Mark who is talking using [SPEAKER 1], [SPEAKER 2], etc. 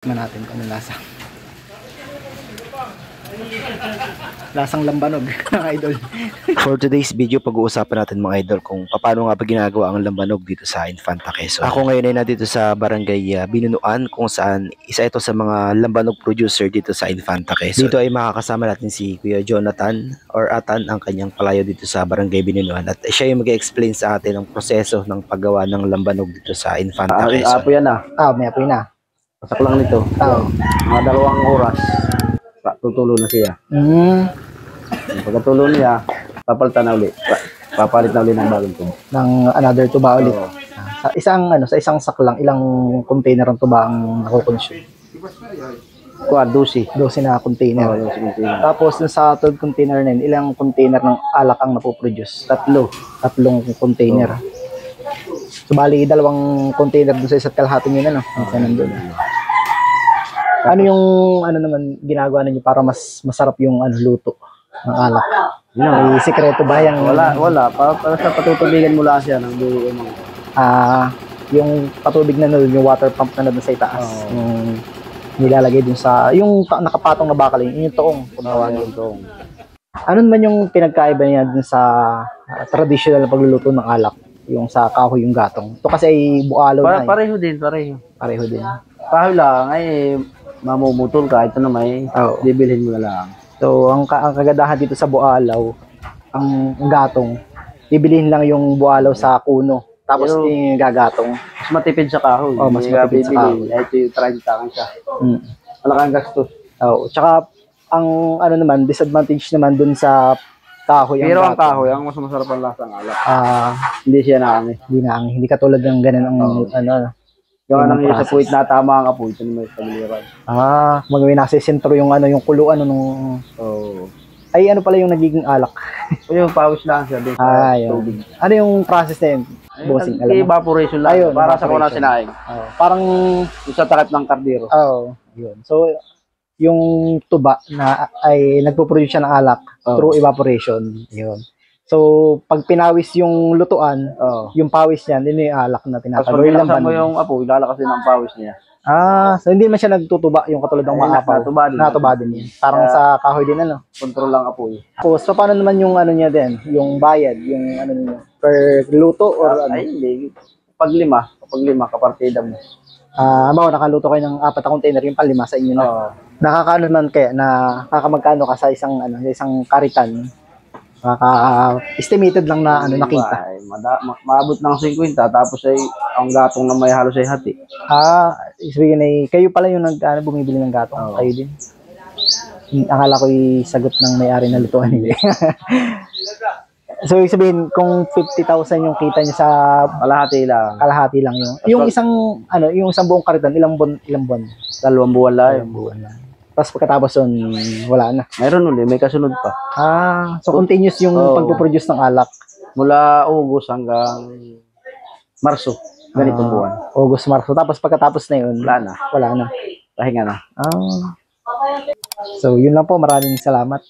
[SPEAKER 1] Tignan natin kung ano lasa. Lasang lambanog, mga idol.
[SPEAKER 2] For today's video, pag-uusapan natin mga idol kung paano nga ba ginagawa ang lambanog dito sa Infanta Quezon. Ako ngayon ay nandito sa barangay Binunuan kung saan isa ito sa mga lambanog producer dito sa Infanta Quezon. Dito ay makakasama natin si Kuya Jonathan or Atan, ang kanyang palayo dito sa barangay Binunuan. At siya yung mag-explain sa atin ang proseso ng paggawa ng lambanog dito sa Infanta Quezon.
[SPEAKER 3] Apo yan ah.
[SPEAKER 1] May apoy na.
[SPEAKER 3] Pasak lang nito. Mga 2 oras. Tutulo na siya. Pagkatulo niya, papalitan na ulit. Papalit na ulit ng bagong tubo.
[SPEAKER 1] Ng another tuba ulit. Sa isang sak lang, ilang container ang tuba ang nakukonsume?
[SPEAKER 3] 12
[SPEAKER 1] na container. Tapos sa third container na yun, ilang container ng alak ang napoproduce?
[SPEAKER 3] 3.
[SPEAKER 1] Tatlong container. So bali, 2 container doon sa isa't kalahating yun, ano? Nandun. Ano yung naman ginagawa ninyo para mas masarap yung luto ng alak? May sikreto ba yung
[SPEAKER 3] Wala. Para sa patutubigan mo lang siya ng dulo mo.
[SPEAKER 1] yung patubig na doon, yung water pump na doon sa itaas. Yung nilalagay dun sa yung nakapatong na bakal, yung toong.
[SPEAKER 3] Yung toong.
[SPEAKER 1] Ano naman yung pinagkaiba niya dun sa traditional na pagluluto ng alak? Yung sa kahoy yung gatong. Ito kasi ay bualo na.
[SPEAKER 3] Pareho din.
[SPEAKER 1] Pareho din.
[SPEAKER 3] Kahoy lang ay mamumutol ka. Ito na may bibilhin mo na lang.
[SPEAKER 1] So, ang kagadahan dito sa bualaw, ang gatong, bibilihin lang yung bualaw sa kuno. Tapos yung gagatong.
[SPEAKER 3] Mas matipid sa kahoy.
[SPEAKER 1] Mas matipid sa kahoy.
[SPEAKER 3] Ito yung 30 kan siya. Malaking gastos.
[SPEAKER 1] Tsaka, ang naman, disadvantage naman dun sa kahoy.
[SPEAKER 3] Pero ang kahoy, ang mas masarap ang lasa ng alak. Hindi siya naangi.
[SPEAKER 1] Hindi katulad ng ganun ang
[SPEAKER 3] Yung sa puwit na tama ang apoy, ito naman yung pagiliran.
[SPEAKER 1] Magawin nasa sentro yung yung kuluan nung ay pala yung nagiging alak.
[SPEAKER 3] Yung pawis lang siya din sa tubig.
[SPEAKER 1] Ano yung process na yun? Bossing, alam mo?
[SPEAKER 3] Evaporation lang. Para sa kuna sinaing.
[SPEAKER 1] Parang
[SPEAKER 3] yung sa takip ng kardero.
[SPEAKER 1] Yun. So, yung tuba na ay nagpo-produce siya ng alak through evaporation. Yun. So, pag pinawis yung lutuan, yung pawis niya, yun yung alak na tinatawag.
[SPEAKER 3] Tapos pag ilaksan mo yung apoy, lalakasin ang pawis niya.
[SPEAKER 1] So hindi man siya nagtutuba yung katulad ng mga apaw. Natuba din yun. Parang sa kahoy din,
[SPEAKER 3] Control lang apoy.
[SPEAKER 1] So, paano naman yung niya din? Yung bayad, yung niya? Per luto or
[SPEAKER 3] Ay, hindi. Pag 5 kapartida mo.
[SPEAKER 1] Nakaluto kayo ng 4 na container, yung 5 sa inyo na. Nakakaano naman kaya, nakakamagkano ka sa isang karitan? Estimated lang na nakita.
[SPEAKER 3] Ay, maabot ng 50, tapos ay ang gatong na may halos ay hati.
[SPEAKER 1] Sabihin ay kayo pala yung bumibili ng gatong. Kayo din. Akala ko sagot ng may-ari na lutuan nila. So, sabihin, kung 50,000 yung kita niya sa
[SPEAKER 3] kalahati lang
[SPEAKER 1] yun. Yung isang buong karitan, ilang buwan?
[SPEAKER 3] 2 buwan lang.
[SPEAKER 1] 2 buwan lang. Tapos pagkatapos nun, wala na.
[SPEAKER 3] Mayroon ulit, may kasunod pa.
[SPEAKER 1] So continuous yung pagpo-produce ng alak.
[SPEAKER 3] Mula August hanggang Marso, ganitong buwan.
[SPEAKER 1] August, Marso. Tapos pagkatapos na yun, wala na.
[SPEAKER 3] Pahinga na.
[SPEAKER 1] So yun lang po, maraming salamat.